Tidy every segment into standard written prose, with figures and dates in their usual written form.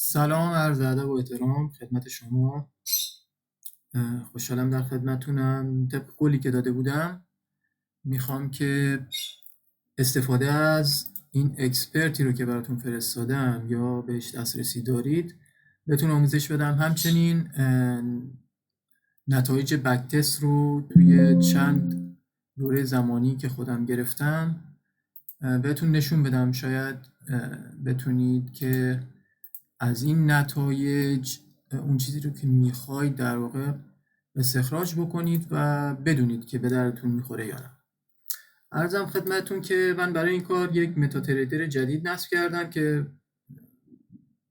سلام، عرض ادب و احترام خدمت شما. خوشحالم در خدمتونم. طبق قولی که داده بودم میخوام که استفاده از این اکسپرتی رو که براتون فرستادم یا بهش دسترسی دارید بهتون آموزش بدم. همچنین نتایج بک تست رو توی چند دوره زمانی که خودم گرفتم بهتون نشون بدم. شاید بتونید که از این نتایج اون چیزی رو که میخواید در واقع استخراج بکنید و بدونید که به درتون میخوره یا نه. عرضم خدمتتون که من برای این کار یک متاتریدر جدید نصب کردم که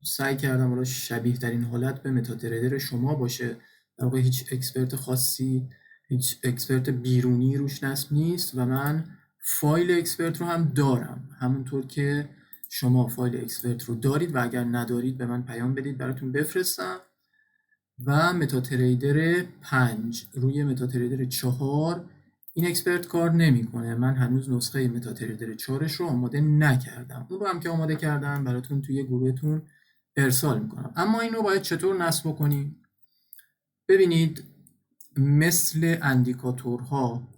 سعی کردم حالا شبیه ترین حالت به متاتریدر شما باشه. در واقع هیچ اکسپرت خاصی، هیچ اکسپرت بیرونی روش نصب نیست و من فایل اکسپرت رو هم دارم، همونطور که شما فایل اکسپرت رو دارید و اگر ندارید به من پیام بدید براتون بفرستم. و متاتریدر 5 روی متاتریدر 4 این اکسپرت کار نمیکنه. من هنوز نسخه متاتریدر 4 رو آماده نکردم. اون رو هم که آماده کردم براتون توی گروهتون ارسال میکنم. اما این رو باید چطور نصب کنیم؟ ببینید، مثل اندیکاتورها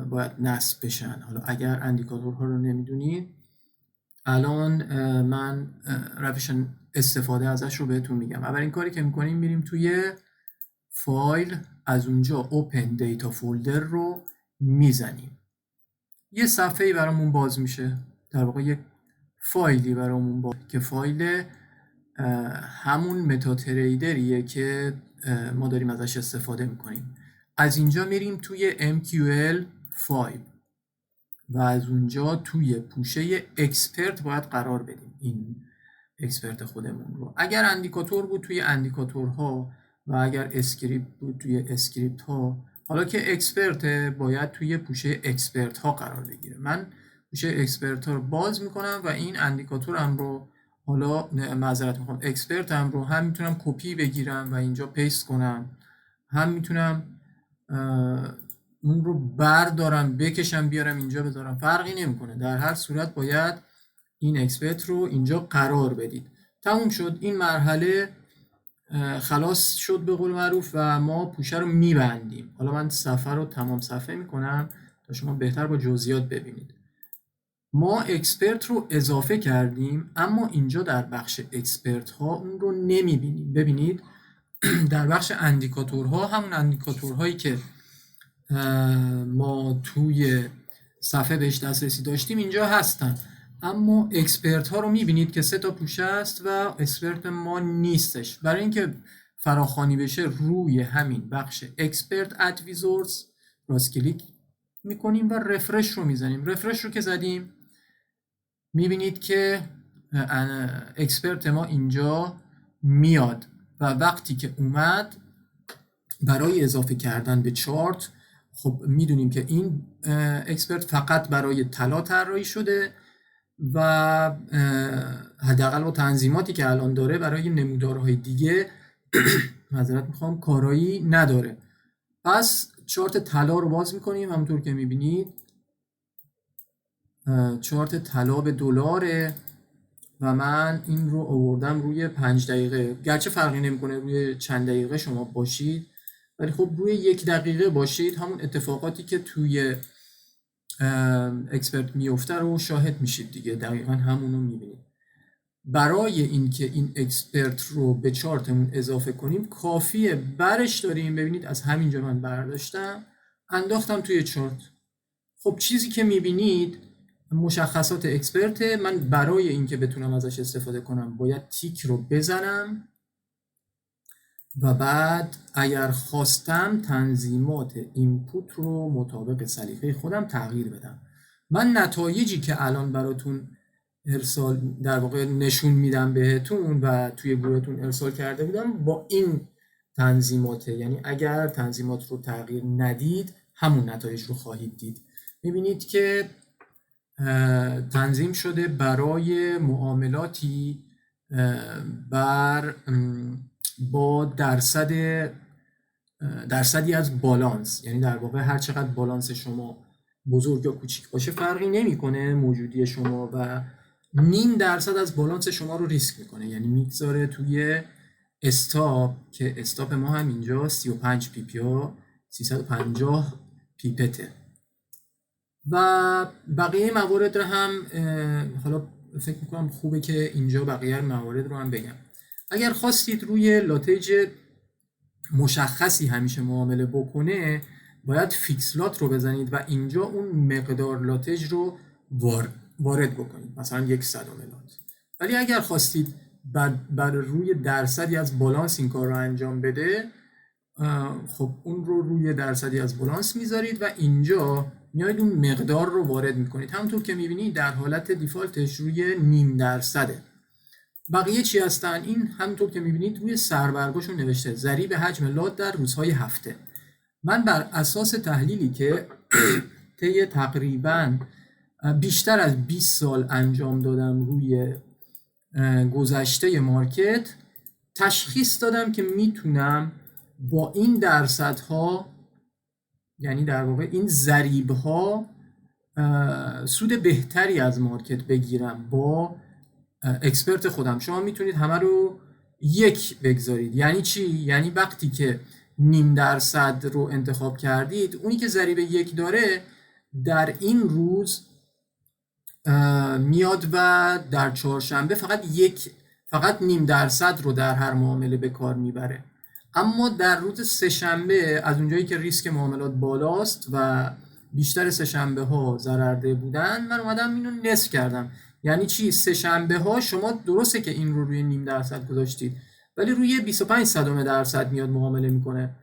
باید نصب بشن. حالا اگر اندیکاتورها رو نمیدونید، الان من روش استفاده ازش رو بهتون میگم. اولین کاری که میکنیم میریم توی فایل، از اونجا Open Data Folder رو میزنیم. یه صفحه‌ای برامون باز میشه، در واقع یک فایلی برامون باز که فایل همون متاتریدریه که ما داریم ازش استفاده میکنیم. از اینجا میریم توی MQL5 و از اونجا توی پوشه اکسپرت باید قرار بدیم این اکسپرت خودمون رو. اگر اندیکاتور بود توی اندیکاتورها و اگر اسکریپت بود توی اسکریپت ها. حالا که اکسپرت باید توی پوشه اکسپرت ها قرار بگیره. من پوشه اکسپرت ها رو باز میکنم و این اندیکاتورم رو، حالا معذرت میخوام، اکسپرتم رو هم میتونم کپی بگیرم و اینجا پیست کنم، هم میتونم اون رو بردارم بکشم بیارم اینجا بذارم، فرقی نمیکنه. در هر صورت باید این اکسپرت رو اینجا قرار بدید. تموم شد این مرحله، خلاص شد به قول معروف و ما پوشه رو میبندیم. حالا من صفحه رو تمام صفحه میکنم تا شما بهتر با جزئیات ببینید. ما اکسپرت رو اضافه کردیم، اما اینجا در بخش اکسپرت ها اون رو نمیبینیم. ببینید در بخش اندیکاتورها، همون اندیکاتورهایی که ما توی صفحه بهش دسترسی داشتیم اینجا هستن، اما اکسپرت ها رو میبینید که 3 تا پوشه است و اکسپرت ما نیستش. برای اینکه فراخوانی بشه روی همین بخش اکسپرت ادویزورز راست کلیک میکنیم و رفرش رو میزنیم. رفرش رو که زدیم میبینید که اکسپرت ما اینجا میاد و وقتی که اومد برای اضافه کردن به چارت، خب میدونیم که این اکسپرت فقط برای طلا طراحی شده و حداقل با تنظیماتی که الان داره برای نمودارهای دیگه معذرت میخوام کارایی نداره. پس چارت طلا رو باز میکنیم. همونطور که میبینید چارت طلا به دلاره و من این رو آوردم روی 5 دقیقه. گرچه فرقی نمیکنه روی چند دقیقه شما باشید، ولی خب روی 1 دقیقه باشید همون اتفاقاتی که توی اکسپرت میفته رو شاهد میشید دیگه. دقیقا همونو میبینید. برای اینکه این اکسپرت رو به چارتمون اضافه کنیم کافیه برش داریم. ببینید از همینجا من برداشتم انداختم توی چارت. خب چیزی که میبینید مشخصات اکسپرت. من برای اینکه بتونم ازش استفاده کنم باید تیک رو بزنم و بعد اگر خواستم تنظیمات اینپوت رو مطابق سلیقه خودم تغییر بدم. من نتایجی که الان براتون ارسال در واقع نشون میدم بهتون و توی گروهتون ارسال کرده بودم با این تنظیماته. یعنی اگر تنظیمات رو تغییر ندید همون نتایج رو خواهید دید. میبینید که تنظیم شده برای معاملاتی با درصدی از بالانس. یعنی در واقع هر چقدر بالانس شما بزرگ یا کوچیک باشه فرقی نمیکنه موجودی شما و 0.5% از بالانس شما رو ریسک میکنه، یعنی میگذاره توی استاپ که استاپ ما هم اینجا 35 پی پی ها 350 پیپته و بقیه موارد رو هم حالا فکر میکنم خوبه که اینجا بقیه موارد رو هم بگم. اگر خواستید روی لاتیج مشخصی همیشه معامله بکنه باید فیکس لات رو بزنید و اینجا اون مقدار لاتیج رو وارد بکنید، مثلا 1/100 لات. ولی اگر خواستید بر روی درصدی از بالانس این کار رو انجام بده، خب اون رو روی درصدی از بالانس میذارید و اینجا میایید اون مقدار رو وارد میکنید. همونطور که میبینید در حالت دیفالتش روی 0.5%. بقیه چی هستن؟ این همونطور که میبینید روی سربرگاشون نوشته ضریب حجم لات در روزهای هفته. من بر اساس تحلیلی که طی تقریبا بیشتر از 20 سال انجام دادم روی گذشته مارکت، تشخیص دادم که میتونم با این درصدها، یعنی در واقع این ضریب‌ها، سود بهتری از مارکت بگیرم با اکسپرت خودم. شما میتونید همه رو 1 بگذارید. یعنی چی؟ یعنی وقتی که 0.5% رو انتخاب کردید، اونی که ضریب 1 داره در این روز میاد و در چهارشنبه فقط 0.5% رو در هر معامله به کار میبره. اما در روز سه‌شنبه از اونجایی که ریسک معاملات بالاست و بیشتر سه‌شنبه ها ضررده بودن، من اومدم اینو نصف کردم. یعنی چی؟ سه‌شنبه ها شما درسته که این رو روی 0.5% گذاشتید، ولی روی 25% میاد معامله میکنه.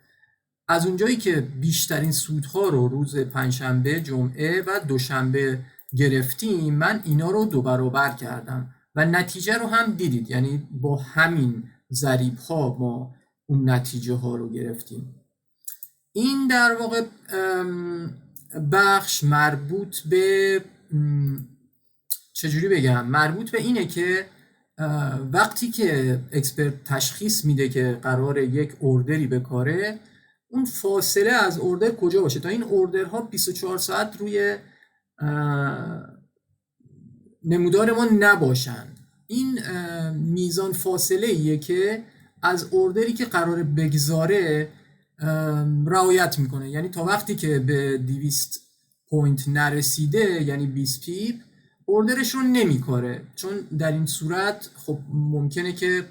از اونجایی که بیشترین سودها رو روز پنجشنبه، جمعه و دوشنبه گرفتیم، من اینا رو 2 برابر کردم و نتیجه رو هم دیدید. یعنی با همین ضریب ها ما اون نتیجه ها رو گرفتیم. این در واقع بخش مربوط به چجوری بگم؟ مربوط به اینه که وقتی که اکسپرت تشخیص میده که قرار یک اوردری بکاره، اون فاصله از اوردر کجا باشه تا این اوردرها 24 ساعت روی نمودار ما نباشند. این میزان فاصله ایه که از اوردری که قرار بگذاره رعایت میکنه. یعنی تا وقتی که به 200 پوینت نرسیده، یعنی 20 پیپ، اوردرش رو نمیکاره، چون در این صورت خب ممکنه که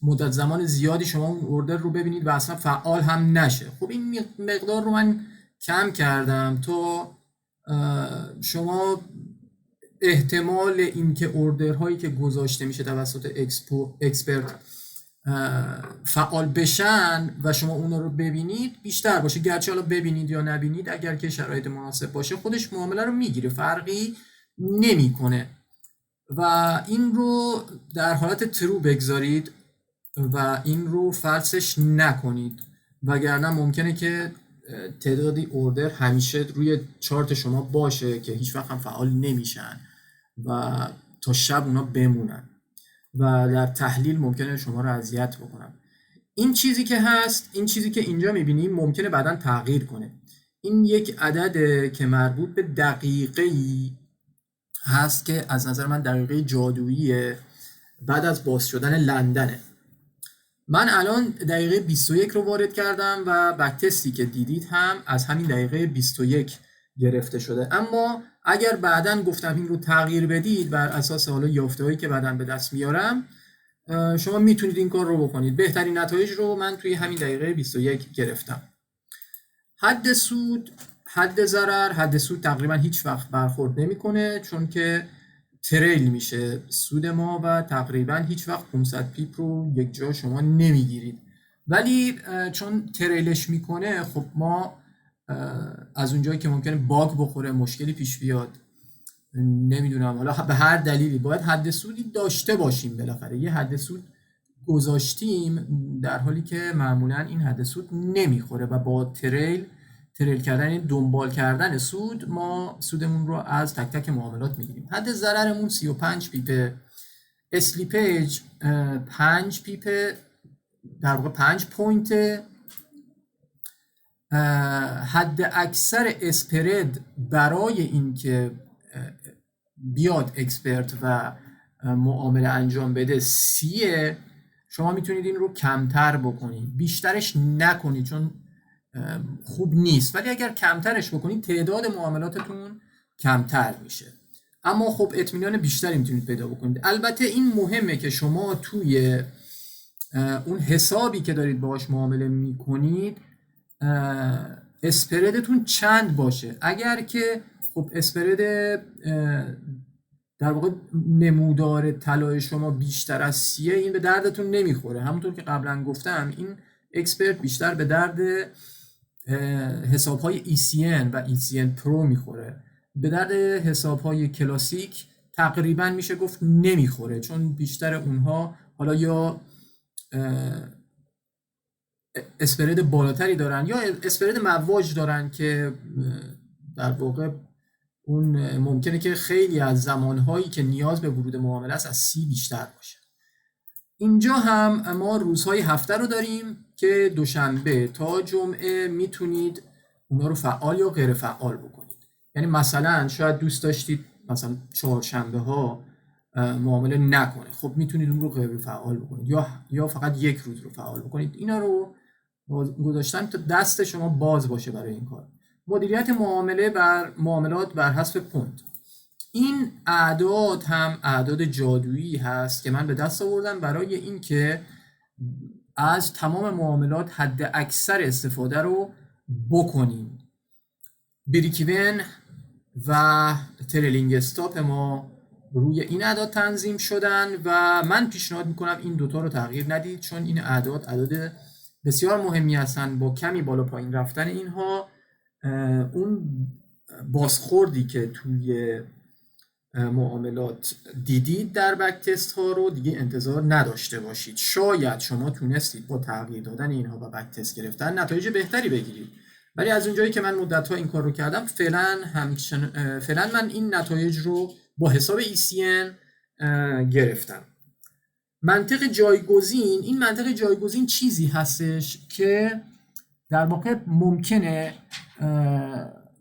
مدت زمان زیادی شما اون اوردر رو ببینید و اصلا فعال هم نشه. خب این مقدار رو من کم کردم تا شما احتمال اینکه اوردرهایی که گذاشته میشه توسط اکسپرت فعال بشن و شما اونا رو ببینید بیشتر باشه. گرچه حالا ببینید یا نبینید، اگر که شرایط مناسب باشه خودش معامله رو میگیره، فرقی نمیکنه. و این رو در حالت ترو بگذارید و این رو فلسش نکنید، وگرنه ممکنه که تعدادی اوردر همیشه روی چارت شما باشه که هیچ وقت هم فعال نمیشن و تا شب اونا بمونن و در تحلیل ممکنه شما رو اذیت بکنن. این چیزی که هست، این چیزی که اینجا میبینیم ممکنه بعداً تغییر کنه. این یک عدده که مربوط به دقیقه‌ای هست که از نظر من دقیقه جادوییه بعد از باز شدن لندنه. من الان دقیقه 21 رو وارد کردم و بک تستی که دیدید هم از همین دقیقه 21 گرفته شده. اما اگر بعداً گفتم این رو تغییر بدید بر اساس حالا یافته‌هایی که بعداً به دست میارم، شما میتونید این کار رو بکنید. بهترین نتایج رو من توی همین دقیقه 21 گرفتم. حد سود، حد ضرر، حد سود تقریبا هیچ وقت برخورد نمیکنه، چون که تریل میشه سود ما و تقریبا هیچ وقت 500 پیپ رو یک جا شما نمیگیرید. ولی چون تریلش میکنه، خب ما از اونجایی که ممکنه باگ بخوره، مشکلی پیش بیاد، نمیدونم حالا به هر دلیلی، باید حد سودی داشته باشیم. بالاخره یه حد سود گذاشتیم در حالی که معمولا این حد سود نمیخوره و با تریل کردن، این دنبال کردن سود، ما سودمون رو از تک تک معاملات میگیریم. حد ضررمون 35 پیپ، اسلیپیج 5 پیپ، در واقع 5 پوینت. حد اکثر اسپرد برای اینکه بیاد اکسپرت و معامله انجام بده 30، شما میتونید این رو کمتر بکنید، بیشترش نکنید چون خوب نیست، ولی اگر کمترش بکنید تعداد معاملاتتون کمتر میشه، اما خب اطمینان بیشتری میتونید پیدا بکنید. البته این مهمه که شما توی اون حسابی که دارید باهاش معامله میکنید اسپردتون چند باشه. اگر که خب اسپرد در واقع نمودار طلای شما بیشتر از 30 این به دردتون نمیخوره. همونطور که قبلا گفتم این اکسپرت بیشتر به درد حساب‌های ECN و ECN Pro میخوره، به درد حساب‌های کلاسیک تقریبا میشه گفت نمیخوره، چون بیشتر اونها حالا یا اسپرد بالاتری دارن یا اسپرد مواج دارن که در واقع اون ممکنه که خیلی از زمانهایی که نیاز به ورود معامله است از 30 بیشتر باشه. اینجا هم ما روزهای هفته رو داریم که دوشنبه تا جمعه میتونید اونا رو فعال یا غیر فعال بکنید. یعنی مثلا شاید دوست داشتید مثلا چهارشنبه ها معامله نکنه، خب میتونید اون رو غیر فعال بکنید یا فقط یک روز رو فعال بکنید. اینا رو گذاشتن تا دست شما باز باشه برای این کار. مدیریت معاملات بر حسب پوند. این اعداد هم اعداد جادویی هست که من به دست آوردم برای اینکه از تمام معاملات حد اکثر استفاده رو بکنیم. بریکیون و تریلینگ استاپ ما روی این اعداد تنظیم شدن و من پیشنهاد میکنم این دوتا رو تغییر ندید، چون این اعداد بسیار مهمی هستن. با کمی بالا پایین رفتن اینها اون بازخوردی که توی معاملات دیدید در بک تست ها رو دیگه انتظار نداشته باشید. شاید شما تونستید با تغییر دادن اینها و بک تست گرفتن نتایج بهتری بگیرید، ولی از اونجایی که من مدت ها این کار رو کردم فعلا من این نتایج رو با حساب ECN گرفتم. منطق جایگزین، این منطق جایگزین چیزی هستش که در واقع ممکنه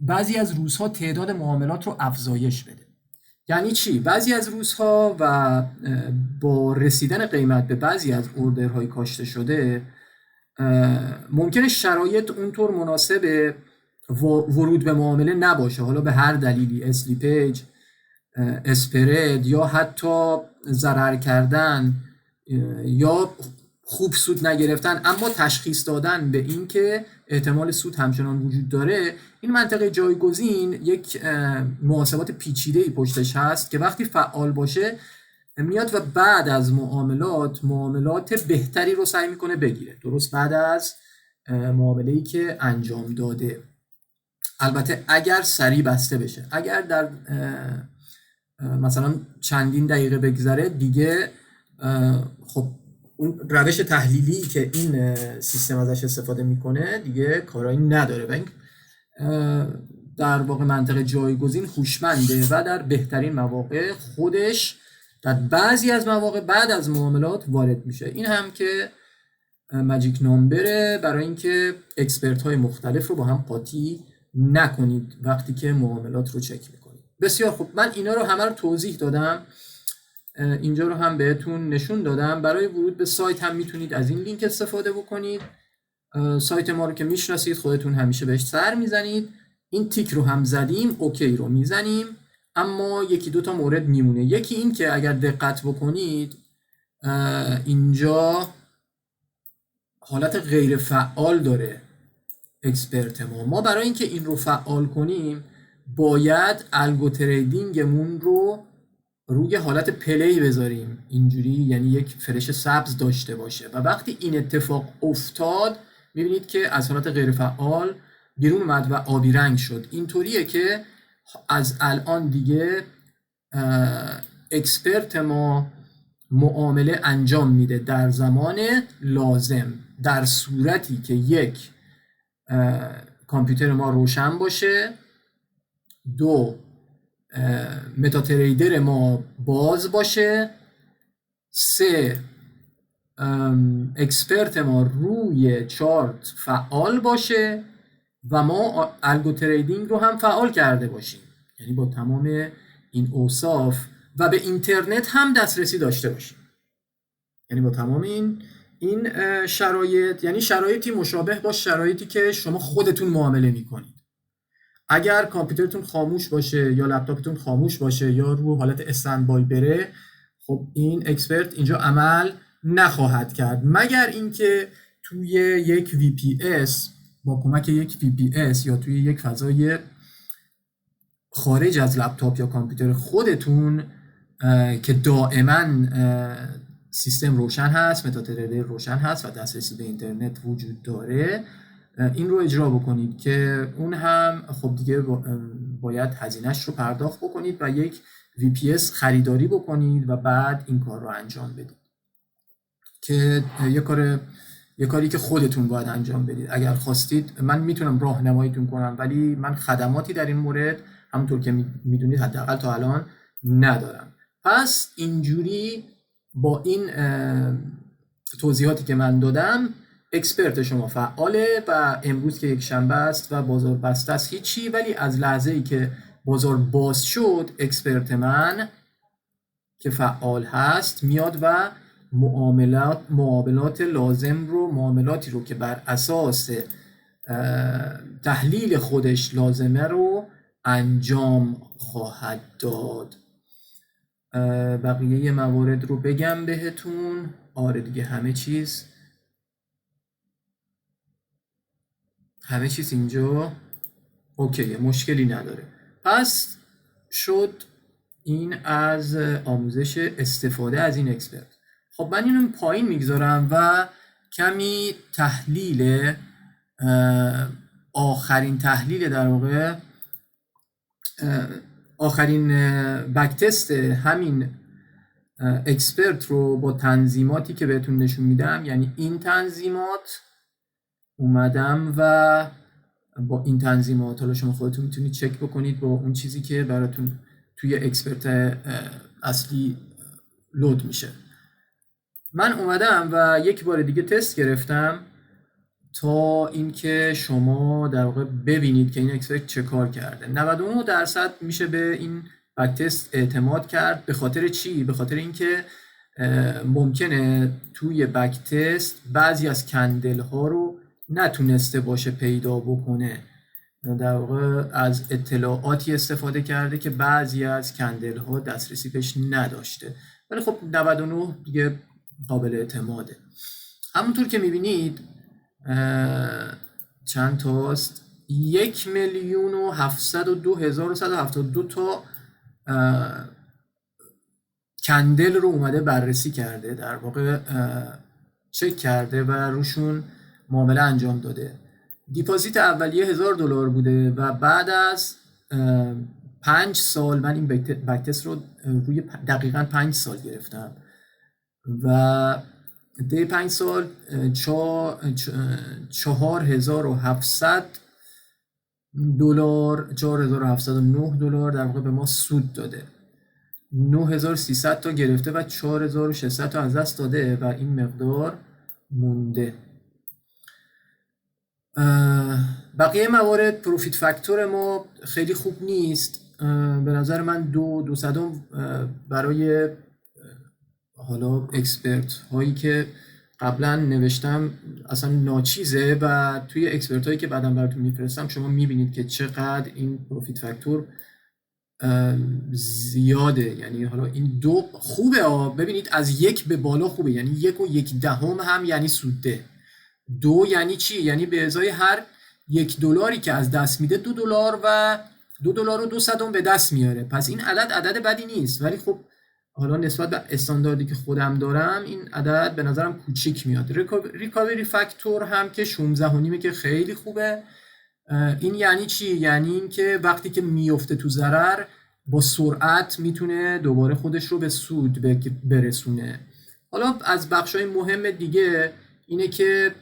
بعضی از روزها تعداد معاملات رو افزایش بده. یعنی چی؟ بعضی از روزها و با رسیدن قیمت به بعضی از اوردرهای کاشته شده ممکنه شرایط اونطور مناسب ورود به معامله نباشه، حالا به هر دلیلی، اسلیپیج، اسپرد یا حتی ضرر کردن یا خوب سود نگرفتن، اما تشخیص دادن به این که احتمال سود همچنان وجود داره. این منطقه جایگزین یک محاسبات پیچیده‌ای پشتش هست که وقتی فعال باشه میاد و بعد از معاملات بهتری رو سعی میکنه بگیره، درست بعد از معامله‌ای که انجام داده. البته اگر سریع بسته بشه، اگر در مثلا چندین دقیقه بگذره دیگه خب اون روش تحلیلی که این سیستم ازش استفاده میکنه دیگه کارایی نداره و این در واقع منطقه جایگزین هوشمنده و در بهترین مواقع خودش در بعضی از مواقع بعد از معاملات وارد میشه. این هم که ماجیک نامبره برای اینکه اکسپرت های مختلف رو با هم قاطی نکنید وقتی که معاملات رو چک میکنید. بسیار خوب، من اینا رو همه رو توضیح دادم، اینجا رو هم بهتون نشون دادم. برای ورود به سایت هم میتونید از این لینک استفاده بکنید. سایت ما رو که میشناسید خودتون همیشه بهش سر میزنید. این تیک رو هم زدیم، اوکی رو میزنیم، اما یکی دو تا مورد میمونه. یکی این که اگر دقت بکنید اینجا حالت غیر فعال داره اکسپرت ما برای اینکه این رو فعال کنیم باید الگو تریدینگمون رو روی حالت پلی بذاریم، اینجوری، یعنی یک فرش سبز داشته باشه و وقتی این اتفاق افتاد میبینید که از حالت غیر فعال بیرون اومد و آبی رنگ شد. اینطوریه که از الان دیگه اکسپرت ما معامله انجام میده در زمان لازم، در صورتی که یک کامپیوتر ما روشن باشه، دو متاتریدر ما باز باشه، سه اکسپرت ما روی چارت فعال باشه و ما الگو تریدینگ رو هم فعال کرده باشیم. یعنی با تمام این اوصاف و به اینترنت هم دسترسی داشته باشید. یعنی با تمام این شرایط، یعنی شرایطی مشابه با شرایطی که شما خودتون معامله میکنید. اگر کامپیوترتون خاموش باشه یا لپتاپتون خاموش باشه یا رو حالت استندبای بره، خب این اکسپرت اینجا عمل نخواهد کرد، مگر اینکه توی یک VPS با کمک یک VPS یا توی یک فضای خارج از لپتاپ یا کامپیوتر خودتون که دائما سیستم روشن هست، متاتریدر روشن هست و دسترسی به اینترنت وجود داره، این رو اجرا بکنید که اون هم خب دیگه باید هزینه‌اش رو پرداخت بکنید و یک VPS خریداری بکنید و بعد این کار رو انجام بدید که یه کاری که خودتون باید انجام بدید. اگر خواستید من میتونم راهنماییتون کنم، ولی من خدماتی در این مورد همونطور که میدونید حداقل تا الان ندارم. پس اینجوری با این توضیحاتی که من دادم اکسپرت شما فعاله و امروز که یک شنبه است و بازار بسته است هیچی، ولی از لحظه‌ای که بازار باز شد اکسپرت من که فعال هست میاد و معاملاتی رو که بر اساس تحلیل خودش لازمه رو انجام خواهد داد. بقیه موارد رو بگم بهتون. آره دیگه همه چیز اینجا اوکیه، مشکلی نداره. پس شد این از آموزش استفاده از این اکسپرت. خب من اینو پایین میگذارم و کمی تحلیل آخرین تحلیل در واقع آخرین بک تست همین اکسپرت رو با تنظیماتی که بهتون نشون میدم، یعنی این تنظیمات اومدم و با این تنظیمات حالا شما خودتون میتونید چک بکنید با اون چیزی که براتون توی اکسپرت اصلی لود میشه. من اومدم و یک بار دیگه تست گرفتم تا اینکه شما در واقع ببینید که این اکسپرت چه کار کرده. 99% میشه به این بک تست اعتماد کرد. به خاطر چی؟ به خاطر اینکه ممکنه توی بک تست بعضی از کندل ها رو نتونسته باشه پیدا بکنه. در واقع از اطلاعاتی استفاده کرده که بعضی از کندل ها دسترسی بهش نداشته، ولی خب 99 دیگه قابل اعتماده. همونطور که میبینید چند تاست؟ 1,702,172 تا کندل رو اومده بررسی کرده، در واقع چک کرده و روشون معامله انجام داده. دیپازیت اولیه $1000 بوده و بعد از 5 سال من این بک تست رو روی دقیقاً 5 سال گرفتم و ده 5 سال 4700 دلار، $4709 در واقع به ما سود داده. 9300 تا گرفته و 4600 تا از دست داده و این مقدار مونده. بقیه موارد پروفیت فاکتور ما خیلی خوب نیست به نظر من. 200 برای حالا اکسپرت هایی که قبلا نوشتم اصلا ناچیزه و توی اکسپرت هایی که بعدم براتون میفرستم شما میبینید که چقدر این پروفیت فاکتور زیاده. یعنی حالا این دو خوبه ببینید از 1 به بالا خوبه، یعنی 1.1 هم یعنی سوده. 2 یعنی چی؟ یعنی به ازای هر $1 که از دست میده $2 و $2.02 به دست میاره. پس این عدد بدی نیست، ولی خب حالا نسبت به استانداردی که خودم دارم این عدد به نظرم کوچیک میاد. ریکاوری فاکتور هم که 16.5 که خیلی خوبه. این یعنی چی؟ یعنی این که وقتی که میفته تو ضرر با سرعت میتونه دوباره خودش رو به سود برسونه. حالا از بخشای مهم دیگه اینه که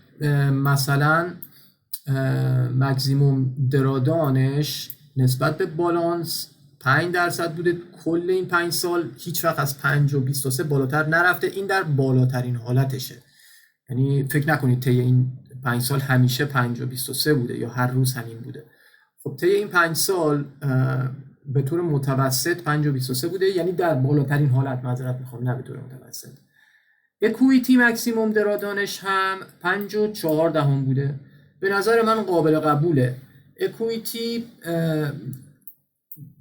مثلا مکزیموم درادانش نسبت به بالانس 5% بوده کل این 5 سال، هیچ وقت از 5.23 بالاتر نرفته. این در بالاترین حالتشه، یعنی فکر نکنید طی این 5 سال همیشه 5.23 بوده یا هر روز همین بوده. خب طی این 5 سال به طور متوسط 5.23 بوده، یعنی در بالاترین حالت، معذرت میخوام، نه به طور متوسط. اکویتی مکسیموم درادانش هم 5.4 بوده. به نظر من قابل قبوله. اکویتی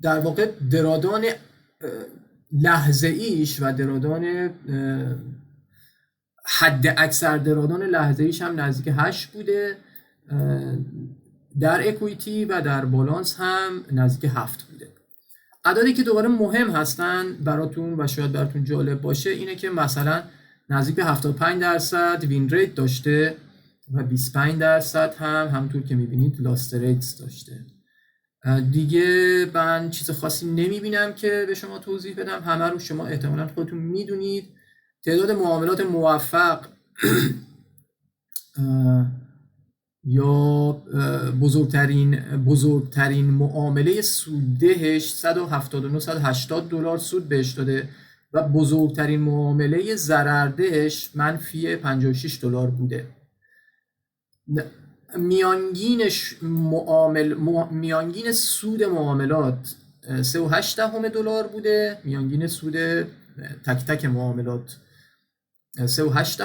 در واقع درادان لحظه ایش و درادان حد اکثر درادان لحظه ایش هم نزدیک 8 بوده در اکویتی و در بالانس هم نزدیک 7 بوده. عددی که دوباره مهم هستن براتون و شاید براتون جالب باشه اینه که مثلا نزدیک به 75% وین ریت داشته و 25% هم همونطور که میبینید لاست ریتس داشته. دیگه من چیز خاصی نمیبینم که به شما توضیح بدم، همه رو شما احتمالاً خودتون میدونید. تعداد معاملات موفق یا بزرگترین معامله سوددهش 179-180 دلار سود بهش داده و بزرگترین معامله ضرردهش منفی 56 دلار بوده. میانگین سود معاملات 3.8 دلار بوده، میانگین سود تک تک معاملات 3.8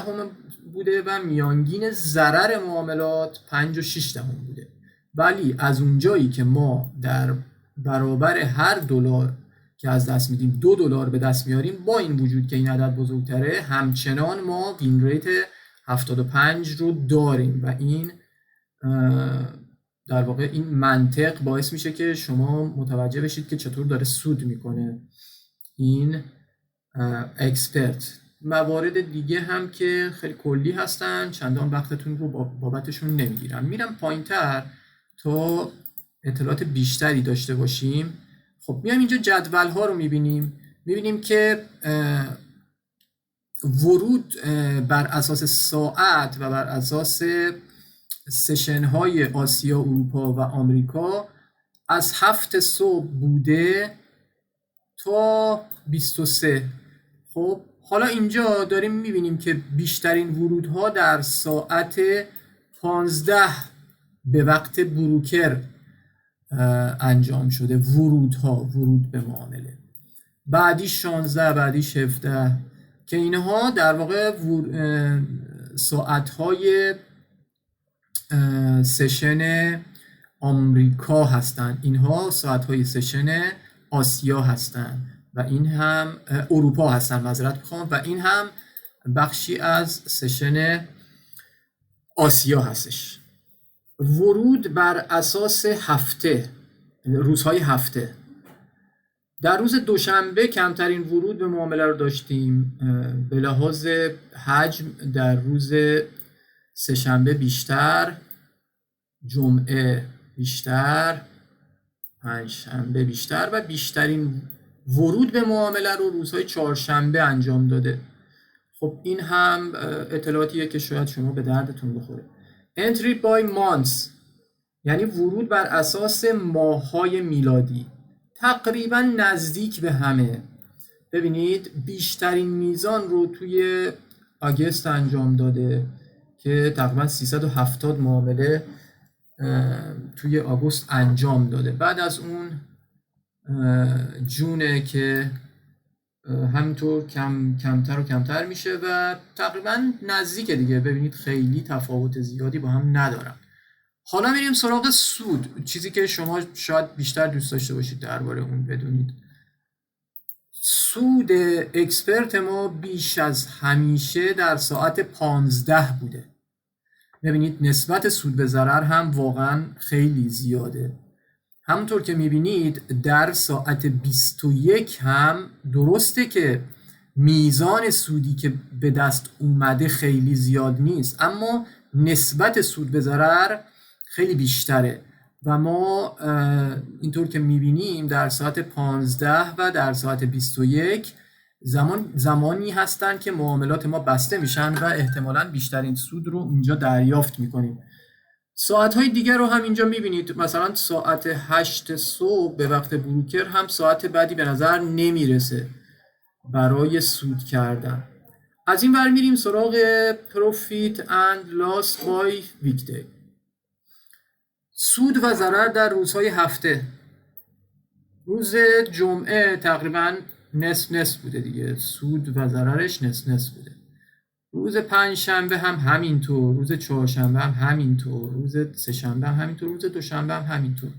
بوده و میانگین ضرر معاملات 5.6 بوده. ولی از اونجایی که ما در برابر هر دلار که از دست میدیم 2 دلار به دست میاریم، با این وجود که این عدد بزرگتره، همچنان ما وین ریت 75 رو داریم و این در واقع این منطق باعث میشه که شما متوجه بشید که چطور داره سود میکنه این اکسپرت. موارد دیگه هم که خیلی کلی هستن، چندان وقتتون رو بابتشون نمیگیرم. میرم پایینتر تا اطلاعات بیشتری داشته باشیم. خب میام اینجا جدول ها رو میبینیم که ورود بر اساس ساعت و بر اساس سشن های آسیا، اروپا و آمریکا از 7 صبح بوده تا 23. خب حالا اینجا داریم میبینیم که بیشترین ورودها در ساعت 15 به وقت بروکر انجام شده. ورود به معامله، بعدی 16، بعدی 17 که اینها در واقع ساعتهای سشن آمریکا هستن، اینها ساعتهای سشن آسیا هستن و این هم اروپا هستن، معذرت میخوام، و این هم بخشی از سشن آسیا هستش. ورود بر اساس هفته، روزهای هفته. در روز دوشنبه کمترین ورود به معامله رو داشتیم، به لحاظ حجم در روز سه‌شنبه بیشتر، جمعه بیشتر، پنجشنبه بیشتر و بیشترین ورود به معامله رو روزهای چهارشنبه انجام داده. خب این هم اطلاعاتیه که شاید شما به دردتون بخوره. Entry by months یعنی ورود بر اساس ماه‌های میلادی، تقریبا نزدیک به همه. ببینید بیشترین میزان رو توی آگست انجام داده که تقریبا 370 معامله توی آگوست انجام داده. بعد از اون جونه که همینطور کمتر و کمتر میشه و تقریبا نزدیک دیگه. ببینید خیلی تفاوت زیادی با هم ندارن. حالا میریم سراغ سود، چیزی که شما شاید بیشتر دوست داشته باشید درباره اون بدونید. سود اکسپرت ما بیش از همیشه در ساعت 15 بوده. ببینید نسبت سود به ضرر هم واقعا خیلی زیاده. همونطور که میبینید در ساعت 21 هم درسته که میزان سودی که به دست اومده خیلی زیاد نیست، اما نسبت سود به ضرر خیلی بیشتره و ما اینطور که میبینیم در ساعت 15 و در ساعت 21 زمانی هستن که معاملات ما بسته میشن و احتمالاً بیشترین سود رو اینجا دریافت میکنیم. ساعت‌های دیگر رو هم اینجا می‌بینید، مثلا ساعت 8 صبح به وقت بروکر هم ساعت بعدی به نظر نمیرسه برای سود کردن. از این ور میریم سراغ Profit and Loss by Weekday. سود و ضرر در روزهای هفته. روز جمعه تقریبا نصف بوده دیگه، سود و ضررش نصف بوده. روز پنجشنبه هم همینطور، روز چهارشنبه هم همینطور، روز سه‌شنبه هم همینطور، روز دوشنبه هم همینطور.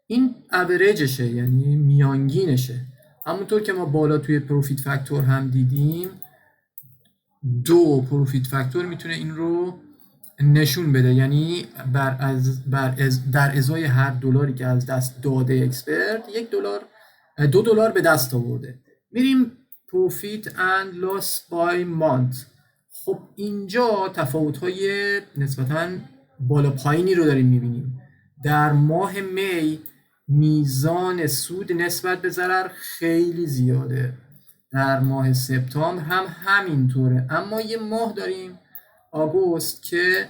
این اوریجشه، یعنی میانگینشه. همونطور که ما بالا توی پروفیت فاکتور هم دیدیم، دو پروفیت فاکتور میتونه این رو نشون بده، یعنی در ازای هر دلاری که از دست داده اکسپرت $2 به دست آورده. میریم پروفیت اند لاس بای مانت. خب اینجا تفاوت‌های نسبتاً بالا پایینی رو داریم میبینیم. در ماه می میزان سود نسبت به ضرر خیلی زیاده، در ماه سپتامبر هم همینطوره، اما یه ماه داریم آگوست که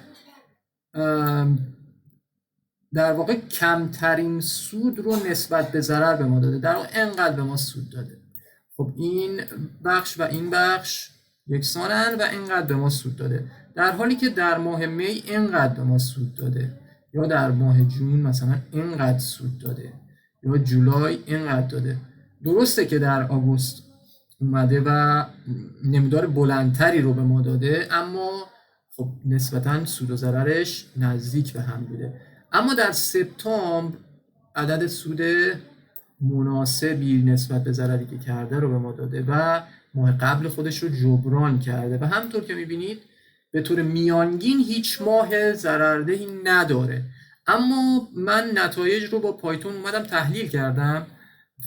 در واقع کمترین سود رو نسبت به ضرر به ما داده، در واقع انقدر به ما سود داده. خب این بخش و این بخش یکسانن و اینقدر به ما سود داده، در حالی که در ماه می اینقدر به ما سود داده، یا در ماه جون مثلا اینقدر سود داده، یا جولای اینقدر داده. درسته که در آگوست اومده و نمودار بلندتری رو به ما داده، اما خب نسبتاً سود و ضررش نزدیک به هم بوده. اما در سپتامبر عدد سود مناسبی نسبت به ضرری که کرده رو به ما داده و ماه قبل خودش رو جبران کرده و همونطور که میبینید به طور میانگین هیچ ماه ضرردهی نداره. اما من نتایج رو با پایتون اومدم تحلیل کردم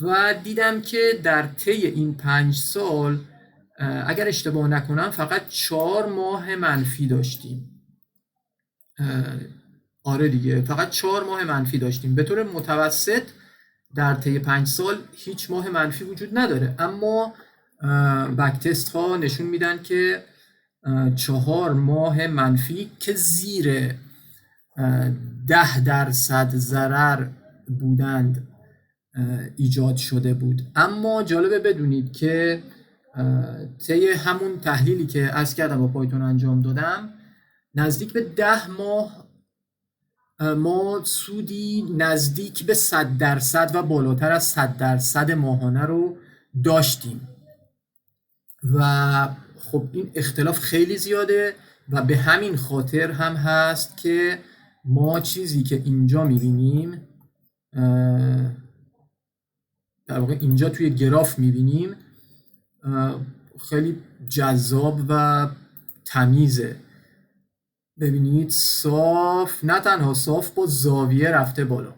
و دیدم که در طی این 5 سال اگر اشتباه نکنم فقط 4 ماه منفی داشتیم. آره دیگه، فقط 4 ماه منفی داشتیم. به طور متوسط در طی 5 سال هیچ ماه منفی وجود نداره، اما بک تست ها نشون میدن که 4 ماه منفی که زیر 10% ضرر بودند ایجاد شده بود. اما جالبه بدونید که طی همون تحلیلی که عرض کردم با پایتون انجام دادم، نزدیک به 10 ماه ما سودی نزدیک به 100% و بالاتر از 100% ماهانه رو داشتیم و خب این اختلاف خیلی زیاده و به همین خاطر هم هست که ما چیزی که اینجا میبینیم، در واقع اینجا توی گراف میبینیم، خیلی جذاب و تمیزه. ببینید صاف، نه تنها صاف، با زاویه رفته بالا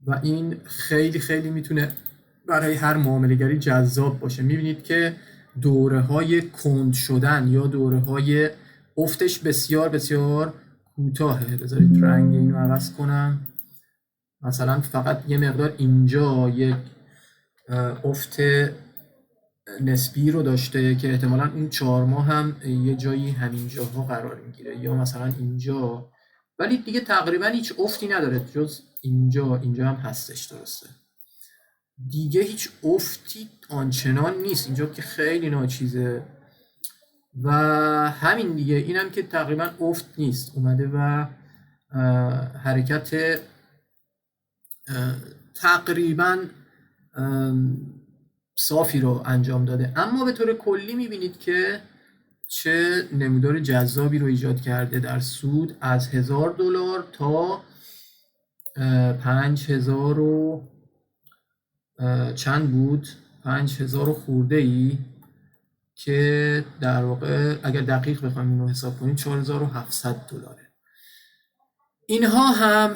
و این خیلی خیلی میتونه برای هر معامله‌گری جذاب باشه. میبینید که دوره های کند شدن یا دوره های افتش بسیار بسیار کوتاهه. بذارید رنگ اینو عوض کنم، مثلا فقط یه مقدار اینجا یک افت نسبی رو داشته که احتمالاً اون 4 ماه هم یه جایی همین جاها قرار میگیره، یا مثلا اینجا، ولی دیگه تقریبا هیچ افتی نداره جز اینجا هم هستش. درسته دیگه هیچ افتی آنچنان نیست اینجا که خیلی ناچیزه و همین دیگه، اینم که تقریبا افت نیست، اومده و حرکت تقریبا صافی رو انجام داده. اما به طور کلی میبینید که چه نمودار جذابی رو ایجاد کرده در سود، از $1000 تا 5000 و چند بود، 5000 خورده ای، که در واقع اگر دقیق بخوایم اینو حساب کنیم $4700. اینها هم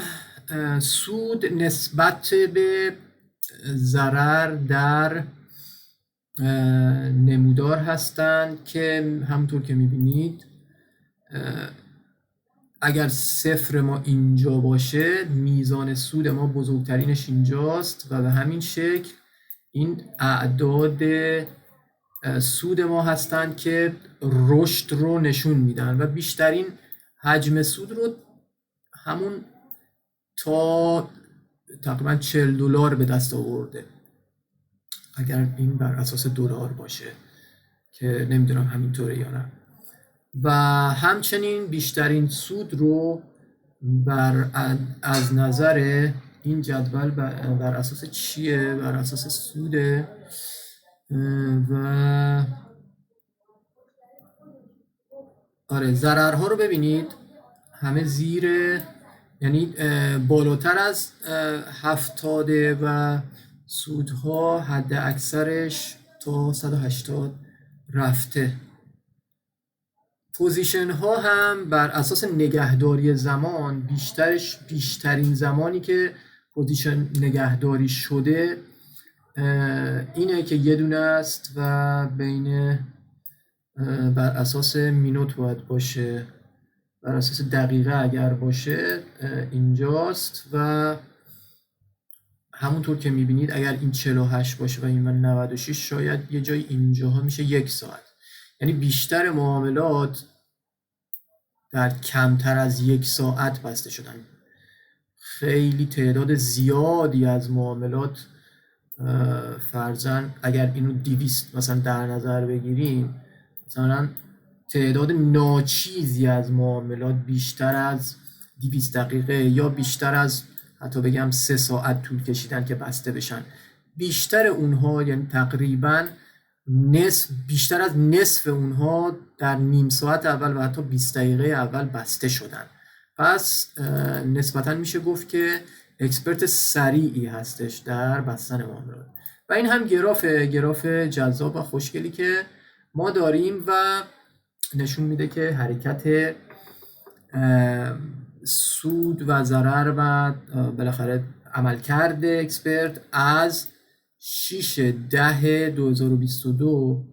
سود نسبت به ضرر در نمودار هستند که همونطور که میبینید اگر صفر ما اینجا باشه میزان سود ما بزرگترینش اینجاست و به همین شکل این اعداد سود ما هستند که رشد رو نشون میدن و بیشترین حجم سود رو همون تا تقریبا $40 به دست آورده، اگر این بر اساس دلار باشه که نمیدونم همینطوره یا نه. و همچنین بیشترین سود رو از نظر این جدول بر اساس چیه؟ بر اساس سوده و آره ضررها رو ببینید همه زیر، یعنی بالاتر از 70 و سودها حد اکثرش تا 180 رفته. پوزیشن ها هم بر اساس نگهداری زمان بیشترین زمانی که پوزیشن نگهداری شده اینه که یه دونه است و بین بر اساس مینوت باید باشه، بر اساس دقیقه اگر باشه اینجاست و همونطور که میبینید اگر این 48 باشه و این 96 شاید یه جای اینجاها میشه 1 ساعت. یعنی بیشتر معاملات در کمتر از 1 ساعت بسته شدن. خیلی تعداد زیادی از معاملات فرضاً اگر اینو 200 مثلا در نظر بگیریم، مثلا تعداد ناچیزی از معاملات بیشتر از 200 دقیقه یا بیشتر از حتی بگم 3 ساعت طول کشیدن که بسته بشن. بیشتر اونها یعنی تقریباً بیشتر از نصف اونها در نیم ساعت اول و حتی 20 دقیقه اول بسته شدن. پس نسبتاً میشه گفت که اکسپرت سریعی هستش در بستن معاملات. و این هم گراف جذاب و خوشگلی که ما داریم و نشون میده که حرکت سود و ضرر و بالاخره عملکرد اکسپرت از 6/10/2022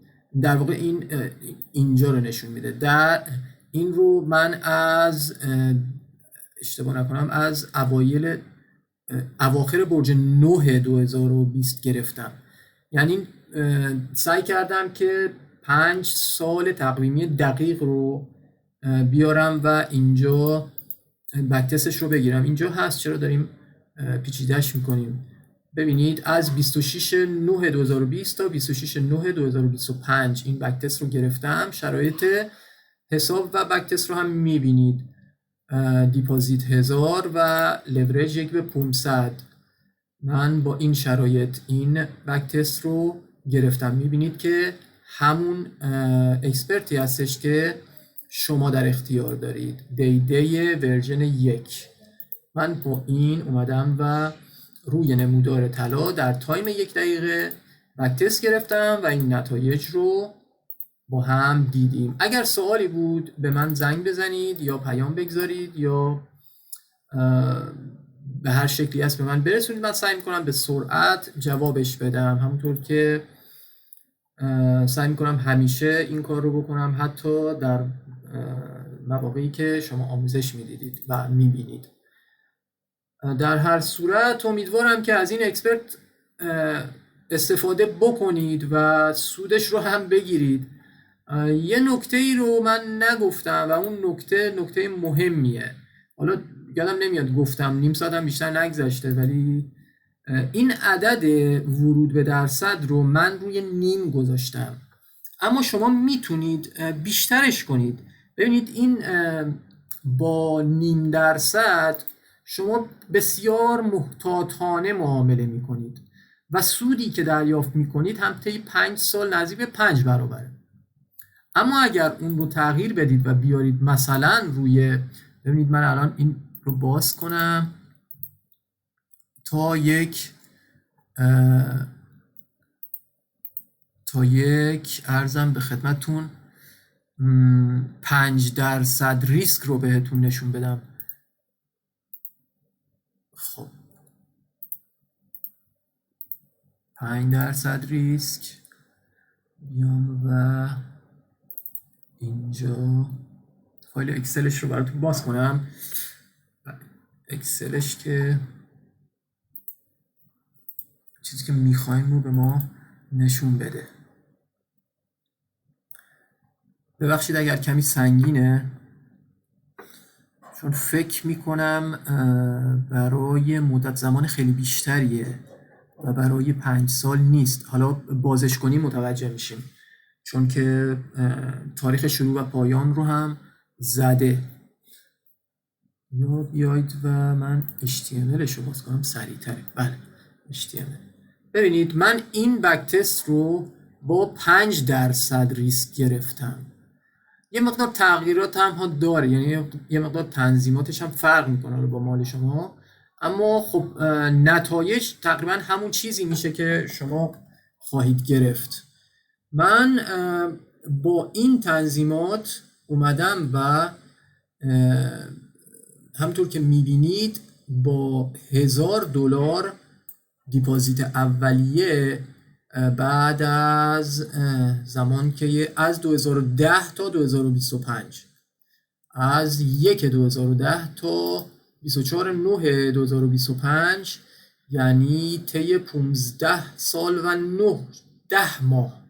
در واقع اینجا رو نشون میده. در این رو من از اشتباه نکنم از اواخر برج 9 2020 گرفتم. یعنی سعی کردم که 5 سال تقویمی دقیق رو بیارم و اینجا بک‌تستش رو بگیرم. اینجا هست، چرا داریم پیچیده‌اش میکنیم؟ ببینید از 26/9/2020 تا 26/9/2025 این بک‌تست رو گرفتم. شرایط حساب و بک‌تست رو هم میبینید. دیپازیت 1000 و لورج 1/500. من با این شرایط این بک‌تست رو گرفتم. میبینید که همون اکسپرتی هستش که شما در اختیار دارید، دی ورژن 1. من با این اومدم و روی نمودار طلا در تایم 1 دقیقه بک‌تست گرفتم و این نتایج رو با هم دیدیم. اگر سوالی بود به من زنگ بزنید یا پیام بگذارید یا به هر شکلی هست به من برسونید. من سعی میکنم به سرعت جوابش بدم، همونطور که سعی میکنم همیشه این کار رو بکنم، حتی در مواقعی که شما آموزش میدیدید و میبینید. در هر صورت امیدوارم که از این اکسپرت استفاده بکنید و سودش رو هم بگیرید. یه نکته ای رو من نگفتم و اون نکته مهمیه. حالا یادم نمیاد گفتم، نیم ساعت هم بیشتر نگذشته، ولی این عدد ورود به درصد رو من روی نیم گذاشتم، اما شما میتونید بیشترش کنید. ببینید این با 0.5% شما بسیار محتاطانه معامله میکنید و سودی که دریافت میکنید هم طی 5 سال نزدیک به 5 برابره. اما اگر اون رو تغییر بدید و بیارید مثلا روی، ببینید من الان این رو باز کنم تا یک ارزم به خدمتون 5% ریسک رو بهتون نشون بدم. خب 5% ریسک، بیام و اینجا فایل اکسلش رو براتون باز کنم. اکسلش که چیزی که میخوایم رو به ما نشون بده. ببخشید اگر کمی سنگینه، چون فکر میکنم برای مدت زمان خیلی بیشتریه و برای 5 سال نیست. حالا بازش کنیم متوجه میشیم، چون که تاریخ شروع و پایان رو هم زده. یا بیاید و من HTML رو باز کنم سریع‌تره. بله HTML. ببینید من این بک تست رو با 5% ریسک گرفتم. یه مقدار تغییرات هم داره، یعنی یه مقدار تنظیماتش هم فرق میکنه با مال شما، اما خب نتایج تقریبا همون چیزی میشه که شما خواهید گرفت. من با این تنظیمات اومدم و همطور که میبینید با $1000 دیپازیت اولیه بعد از زمان که از 2010 تا 2025 از 1/2010 تا 24/9/2025 یعنی طی 15 سال و 10 ماه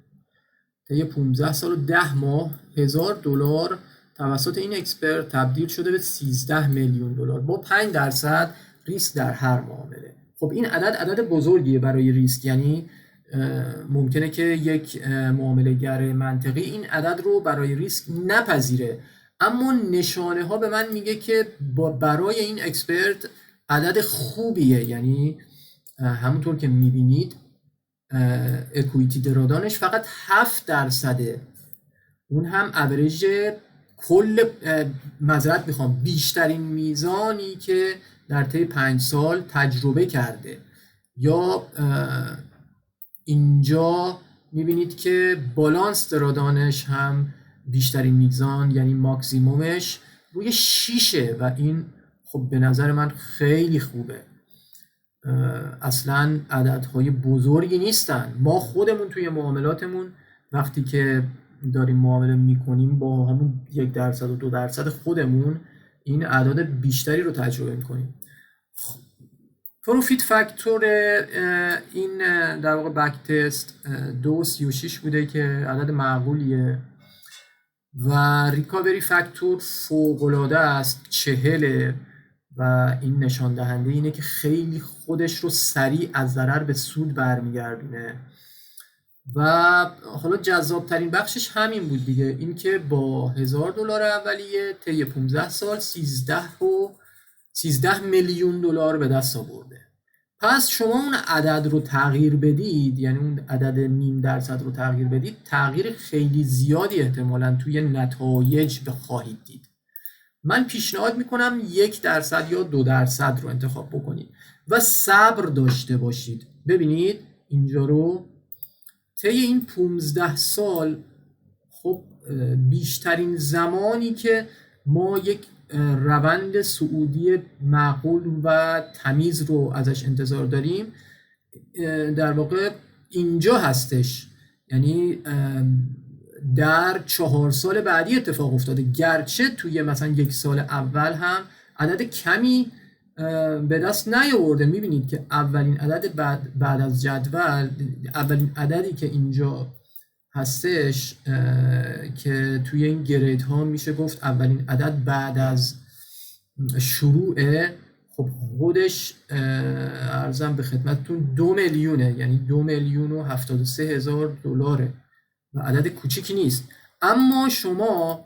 طی 15 سال و 10 ماه $1000 توسط این اکسپرت تبدیل شده به 13 میلیون دلار با 5% ریسک در هر معامله. خب این عدد بزرگیه برای ریسک، یعنی ممکنه که یک معامله گر منطقی این عدد رو برای ریسک نپذیره، اما نشانه ها به من میگه که برای این اکسپرت عدد خوبیه. یعنی همونطور که میبینید اکویتی درادانش فقط 7%، اون هم اوریج کل بیشترین میزانی که در طی 5 سال تجربه کرده. یا اینجا میبینید که بالانس درادانش هم بیشترین میزان یعنی ماکسیمومش روی 6 و این خب به نظر من خیلی خوبه. اصلا عددهای بزرگی نیستن. ما خودمون توی معاملاتمون وقتی که داریم معامله میکنیم با همون 1% و 2% خودمون این اعداد بیشتری رو تجربه میکنیم. پروفیت فاکتور این در واقع بک تست 2.36 بوده که عدد معقولیه و ریکاوری فاکتور فوق‌العاده است 40 و این نشان دهنده اینه که خیلی خودش رو سریع از ضرر به سود برمیگردونه. و حالا جذابترین بخشش همین بود دیگه، این که با $1000 اولیه طی 15 سال 13 میلیون دلار به دست آورده. پس شما اون عدد رو تغییر بدید، یعنی اون عدد 0.5% رو تغییر بدید، تغییر خیلی زیادی احتمالاً توی نتایج خواهید دید. من پیشنهاد میکنم 1% یا 2% رو انتخاب بکنید و صبر داشته باشید. ببینید اینجا رو طی این 15 سال خب بیشترین زمانی که ما یک روند صعودی معقول و تمیز رو ازش انتظار داریم در واقع اینجا هستش، یعنی در 4 سال بعدی اتفاق افتاده، گرچه توی مثلا 1 سال اول هم عدد کمی به دست نیاورده. میبینید که اولین عدد بعد از جدول، اولین عددی که اینجا هستش که توی این گرید ها میشه گفت اولین عدد بعد از شروع، خب خودش عرضم به خدمتتون 2 میلیونه، یعنی 2,073,000 دلاره و عدد کوچیکی نیست. اما شما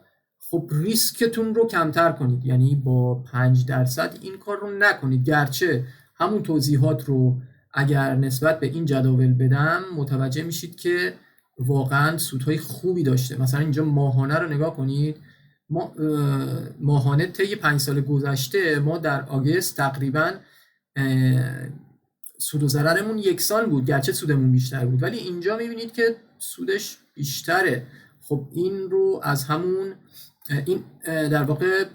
خب ریسکتون رو کمتر کنید، یعنی با 5% این کار رو نکنید، گرچه همون توضیحات رو اگر نسبت به این جداول بدم متوجه میشید که واقعا سودهای خوبی داشته. مثلا اینجا ماهانه رو نگاه کنید، ما ماهانه طی 5 سال گذشته ما در آگست تقریبا سود و ضررمون یکسان بود، گرچه سودمون بیشتر بود، ولی اینجا میبینید که سودش بیشتره. خب این رو از همون این در واقع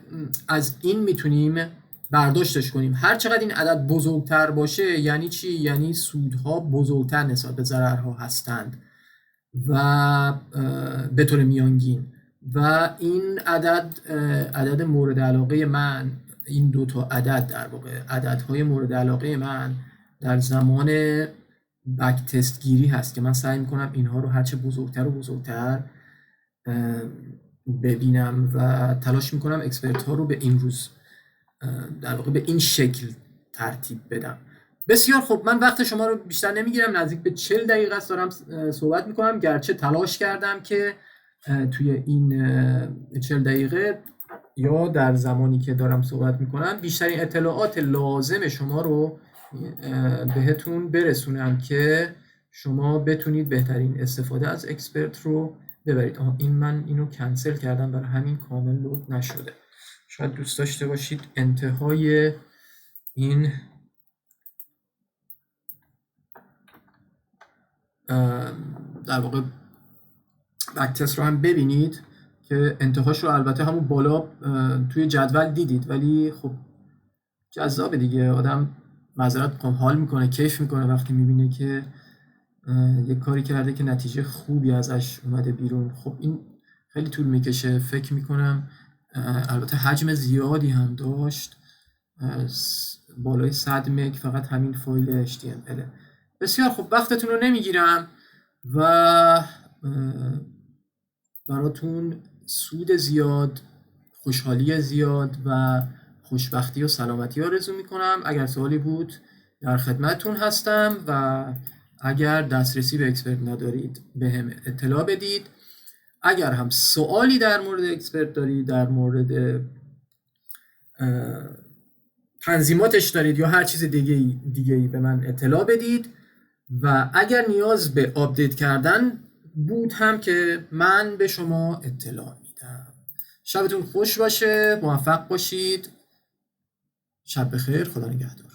از این میتونیم برداشتش کنیم. هر چقدر این عدد بزرگتر باشه یعنی چی؟ یعنی سودها بزرگتر نسبت به ضررها هستند و به طور میانگین. و این عدد مورد علاقه من، این دو تا عدد در واقع عددهای مورد علاقه من در زمان بک تست گیری هست که من سعی میکنم اینها رو هرچه بزرگتر و بزرگتر ببینم و تلاش میکنم اکسپرت ها رو به این روز در واقع به این شکل ترتیب بدم. بسیار خب، من وقت شما رو بیشتر نمیگیرم، نزدیک به 40 دقیقه است دارم صحبت میکنم، گرچه تلاش کردم که توی این 40 دقیقه یا در زمانی که دارم صحبت میکنم بیشترین اطلاعات لازم شما رو بهتون برسونم که شما بتونید بهترین استفاده از اکسپرت رو ببرید. من اینو کنسل کردم، برای همین کامل لود نشده. شاید دوست داشته باشید انتهای این در واقع بک تست رو هم ببینید که انتهاش رو البته همون بالا توی جدول دیدید، ولی خب جذابه دیگه. آدم معذرت حال میکنه، کیف میکنه وقتی میبینه که یه کاری کرده که نتیجه خوبی ازش اومده بیرون. خب این خیلی طول میکشه، فکر میکنم البته حجم زیادی هم داشت، بالای 100 مگ فقط همین فایل HTML. بسیار خب، وقتتون رو نمیگیرم و براتون سود زیاد، خوشحالی زیاد و خوشبختی و سلامتی آرزو میکنم. اگر سوالی بود در خدمتتون هستم و اگر دسترسی به اکسپرت ندارید به هم اطلاع بدید. اگر هم سوالی در مورد اکسپرت دارید، در مورد تنظیماتش دارید یا هر چیز دیگه‌ای به من اطلاع بدید. و اگر نیاز به آپدیت کردن بود هم که من به شما اطلاع میدم. شبتون خوش باشه، موفق باشید. شب بخیر، خدا نگهدار.